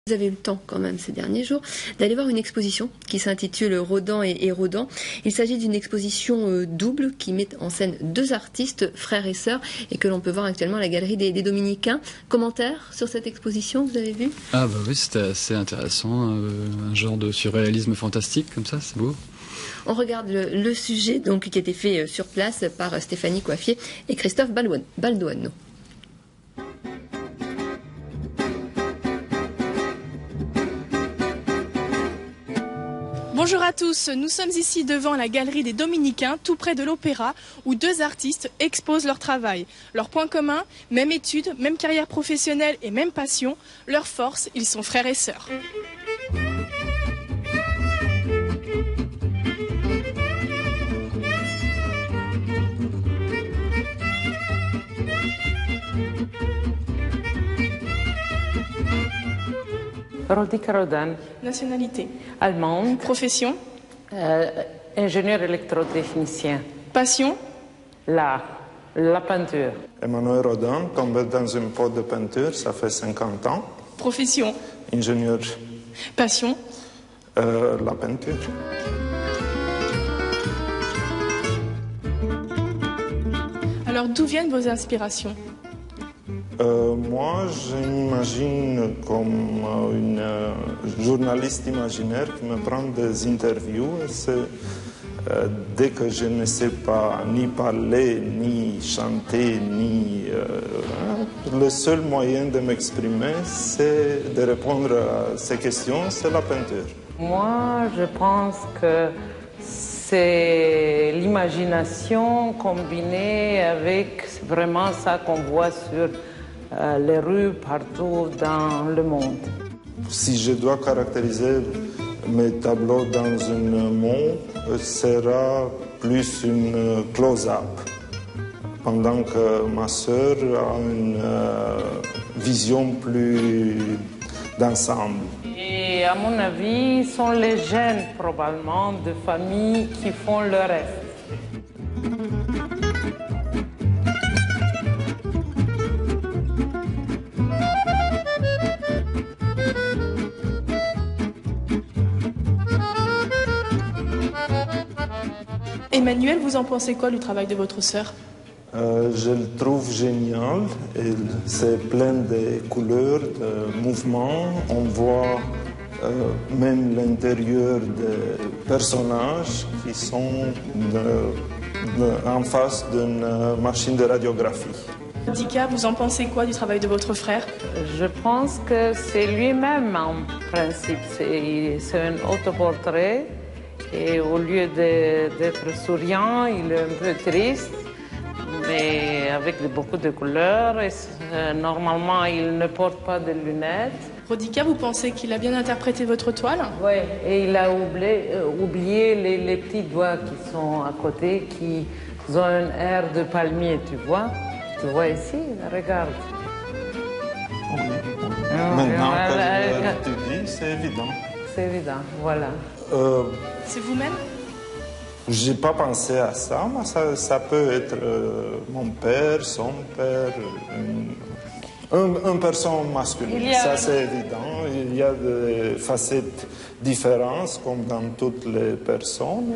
Vous avez eu le temps quand même ces derniers jours d'aller voir une exposition qui s'intitule Rodin et Rodin. Il s'agit d'une exposition double qui met en scène deux artistes, frères et sœurs, et que l'on peut voir actuellement à la galerie des Dominicains. Commentaires sur cette exposition, vous avez vu? Ah bah oui, c'était assez intéressant, un genre de surréalisme fantastique comme ça, c'est beau. On regarde le sujet donc, qui a été fait sur place par Stéphanie Coiffier et Christophe Baldoano. Bonjour à tous, nous sommes ici devant la galerie des Dominicains, tout près de l'Opéra, où deux artistes exposent leur travail. Leur point commun, même études, même carrière professionnelle et même passion. Leur force, ils sont frères et sœurs. Rodica Rodin. Nationalité. Allemande. Profession. Ingénieur électrotechnicien. Passion. L'art, la peinture. Emmanuel Rodin, tombé dans une pot de peinture, ça fait 50 ans. Profession. Ingénieur. Passion. La peinture. Alors d'où viennent vos inspirations? Moi, je m'imagine comme une journaliste imaginaire qui me prend des interviews. Dès que je ne sais pas ni parler, ni chanter, le seul moyen de m'exprimer, c'est de répondre à ces questions, c'est la peinture. Moi, je pense que c'est l'imagination combinée avec vraiment ça qu'on voit sur les rues partout dans le monde. Si je dois caractériser mes tableaux dans un mot, sera plus une close-up, pendant que ma sœur a une vision plus d'ensemble. Et à mon avis, ce sont les jeunes probablement de familles qui font le reste. Emmanuel, vous en pensez quoi du travail de votre sœur? Je le trouve génial. C'est plein de couleurs, de mouvements. On voit même l'intérieur des personnages qui sont en face d'une machine de radiographie. Dika, vous en pensez quoi du travail de votre frère? Je pense que c'est lui-même en principe. C'est un autoportrait. Et au lieu d'être souriant, il est un peu triste, mais avec beaucoup de couleurs. Et, normalement, il ne porte pas de lunettes. Rodica, vous pensez qu'il a bien interprété votre toile? Oui, et il a oublié les petits doigts qui sont à côté, qui ont un air de palmier, tu vois? Tu vois ici? Regarde. Maintenant que tu dis, c'est évident. C'est évident, voilà. C'est vous-même? J'ai pas pensé à ça, mais ça peut être mon père, son père, une personne masculine. Ça, c'est évident. Il y a des facettes différentes, comme dans toutes les personnes.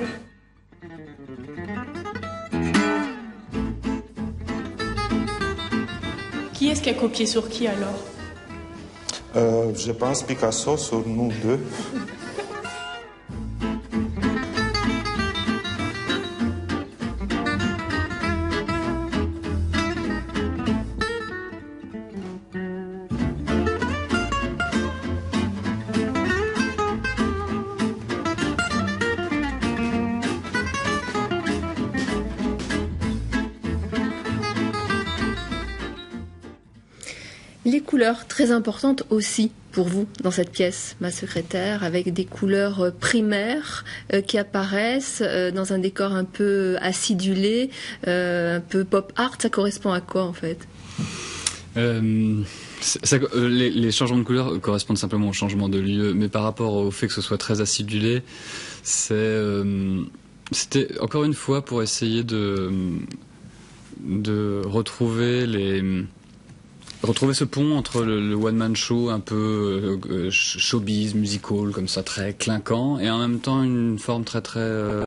Qui est-ce qui a copié sur qui alors? Je pense Picasso sur nous deux. Les couleurs, très importantes aussi pour vous dans cette pièce, ma secrétaire, avec des couleurs primaires qui apparaissent dans un décor un peu acidulé, un peu pop art. Ça correspond à quoi en fait? Les changements de couleurs correspondent simplement au changement de lieu, mais par rapport au fait que ce soit très acidulé, c'était encore une fois pour essayer de retrouver retrouver ce pont entre le one-man show un peu showbiz, musical, comme ça, très clinquant, et en même temps une forme très